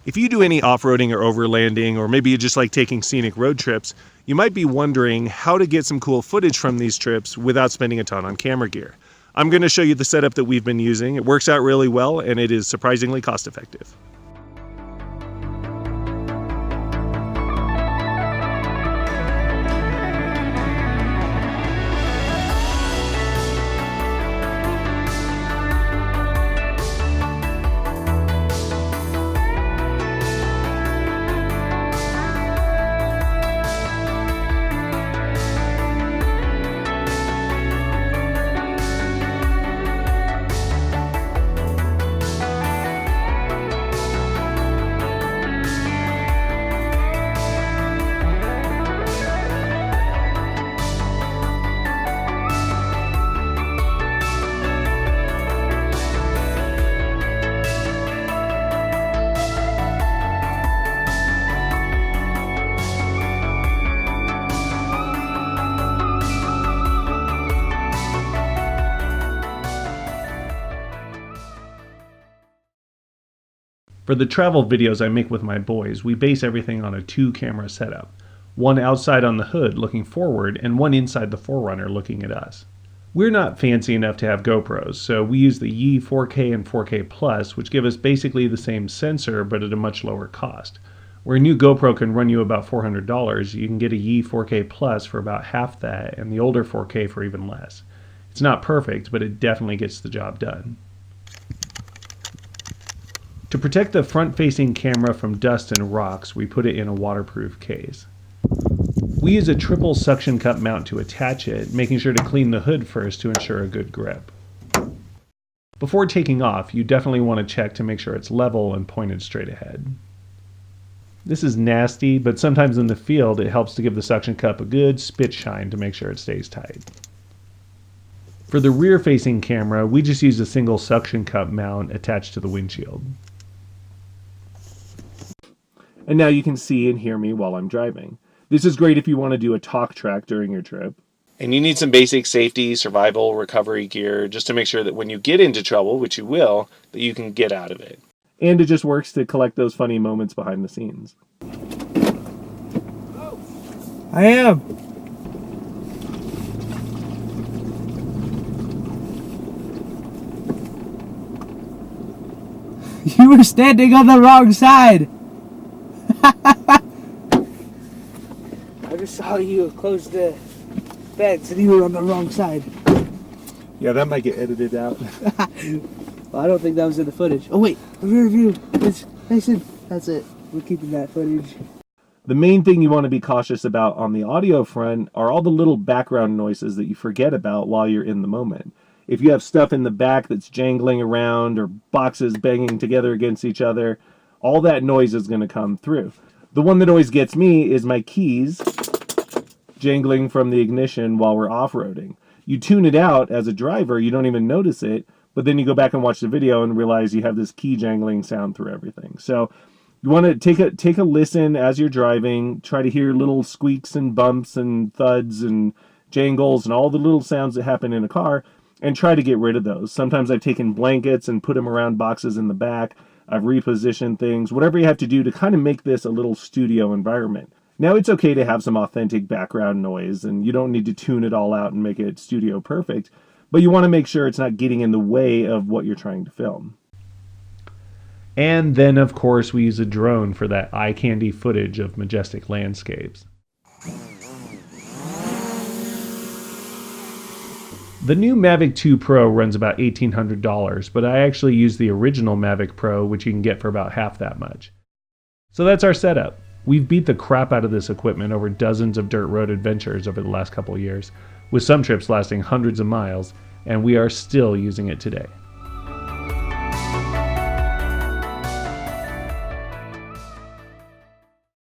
If you do any off-roading or overlanding, or maybe you just like taking scenic road trips, you might be wondering how to get some cool footage from these trips without spending a ton on camera gear. I'm going to show you the setup that we've been using. It works out really well, and it is surprisingly cost-effective. For the travel videos I make with my boys, we base everything on a 2-camera setup. One outside on the hood looking forward, and one inside the 4Runner looking at us. We're not fancy enough to have GoPros, so we use the Yi 4K and 4K Plus, which give us basically the same sensor but at a much lower cost. Where a new GoPro can run you about $400, you can get a Yi 4K Plus for about half that, and the older 4K for even less. It's not perfect, but it definitely gets the job done. To protect the front-facing camera from dust and rocks, we put it in a waterproof case. We use a triple suction cup mount to attach it, making sure to clean the hood first to ensure a good grip. Before taking off, you definitely want to check to make sure it's level and pointed straight ahead. This is nasty, but sometimes in the field it helps to give the suction cup a good spit shine to make sure it stays tight. For the rear-facing camera, we just use a single suction cup mount attached to the windshield. And now you can see and hear me while I'm driving. This is great if you want to do a talk track during your trip. And you need some basic safety, survival, recovery gear just to make sure that when you get into trouble, which you will, that you can get out of it. And it just works to collect those funny moments behind the scenes. I am. You were standing on the wrong side. I just saw you close the fence and you were on the wrong side. Yeah, that might get edited out. Well, I don't think that was in the footage. Oh wait, the rear view. It's Mason. That's it. We're keeping that footage. The main thing you want to be cautious about on the audio front are all the little background noises that you forget about while you're in the moment. If you have stuff in the back that's jangling around or boxes banging together against each other, all that noise is going to come through. The one that always gets me is my keys jangling from the ignition while we're off-roading. You tune it out as a driver, you don't even notice it, but then you go back and watch the video and realize you have this key jangling sound through everything. So you want to take a listen as you're driving, try to hear little squeaks and bumps and thuds and jangles and all the little sounds that happen in a car, and try to get rid of those. Sometimes I've taken blankets and put them around boxes in the back. I've repositioned things, whatever you have to do to kind of make this a little studio environment. Now, it's okay to have some authentic background noise, and you don't need to tune it all out and make it studio perfect, but you want to make sure it's not getting in the way of what you're trying to film. And then, of course, we use a drone for that eye candy footage of majestic landscapes. The new Mavic 2 Pro runs about $1,800, but I actually use the original Mavic Pro, which you can get for about half that much. So that's our setup. We've beat the crap out of this equipment over dozens of dirt road adventures over the last couple of years, with some trips lasting hundreds of miles, and we are still using it today.